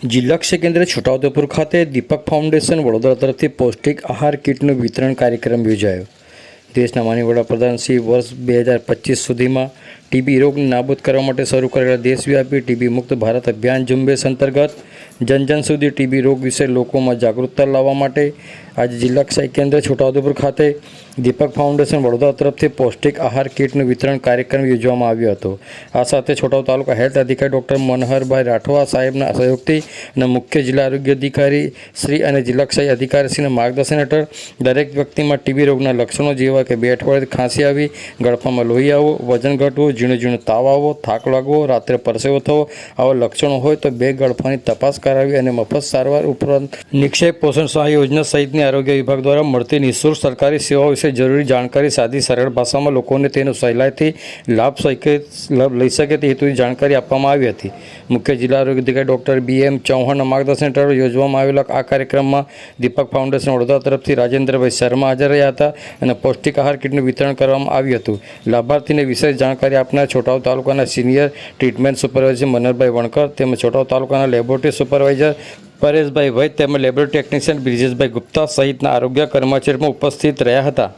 જિલ્લા શિક્ષણ કેન્દ્ર છોટાઉદેપુર ખાતે દીપક ફાઉન્ડેશન વડોદરા તરફથી પૌષ્ટિક આહાર કીટનું વિતરણ કાર્યક્રમ યોજાયો। દેશના માનનીય વડાપ્રધાન શ્રી વર્ષ 2025 સુધીમાં ટીબી રોગને નાબૂદ કરવા માટે શરૂ કરેલા દેશવ્યાપી ટીબી મુક્ત ભારત અભિયાન ઝુંબેશ અંતર્ગત જન સુધી ટીબી રોગ વિશે લોકોમાં જાગૃતતા લાવવા માટે આજે જિલ્લા શિક્ષણ કેન્દ્ર છોટાઉદેપુર ખાતે દીપક ફાઉન્ડેશન વડોદરા તરફથી પૌષ્ટિક આહાર કીટનું વિતરણ કાર્યક્રમ યોજવામાં આવ્યો હતો। આ સાથે છોટાઉ તાલુકા હેલ્થ અધિકારી ડૉક્ટર મનહરભાઈ રાઠવા સાહેબના સહયોગથી અને મુખ્ય જિલ્લા આરોગ્ય અધિકારી શ્રી અને જિલ્લા શિક્ષણ અધિકારીશ્રીના માર્ગદર્શન હેઠળ દરેક વ્યક્તિમાં ટીબી રોગના લક્ષણો જેવા કે 2 અઠવાડિયાથી ખાંસી આવી, ગળફામાં લોહી આવવું, વજન ઘટવું, ઝીણો તાવ આવવો, થાક લાગવો, રાત્રે પરસેવો થવો આવા લક્ષણો હોય તો 2 ગળફાની તપાસ કરાવી અને મફત સારવાર ઉપરાંત નિક્ષેપ પોષણ સહાય યોજના સહિતની આરોગ્ય વિભાગ દ્વારા મળતી નિઃશુલ્ક સરકારી સેવાઓ વિશે જરૂરી જાણકારી સાદી સરળ ભાષામાં લોકોને તેનો સહેલાઈથી લાભ લઈ શકે તે હેતુની જાણકારી આપવામાં આવી હતી। મુખ્ય જિલ્લા આરોગ્ય અધિકારી ડૉક્ટર BM ચૌહાણના માર્ગદર્શન હેઠળ યોજવામાં આવેલા આ કાર્યક્રમમાં દીપક ફાઉન્ડેશન વડોદરા તરફથી રાજેન્દ્રભાઈ શર્મા હાજર રહ્યા હતા અને પૌષ્ટિક આહાર કીટનું વિતરણ કરવામાં આવ્યું હતું। લાભાર્થીને વિશેષ જાણકારી આપનાર છોટાઉ તાલુકાના સિનિયર ટ્રીટમેન્ટ સુપરવાઇઝર મનહરભાઈ વણકર તેમજ છોટાઉ તાલુકાના લેબોરેટરી સુપરવાઇઝર પરેશભાઈ વૈદ તેમજ લેબોરેટરી ટેકનિશિયન બ્રિજેશભાઈ ગુપ્તા સહિતના આરોગ્ય કર્મચારીઓ ઉપસ્થિત રહ્યા હતા।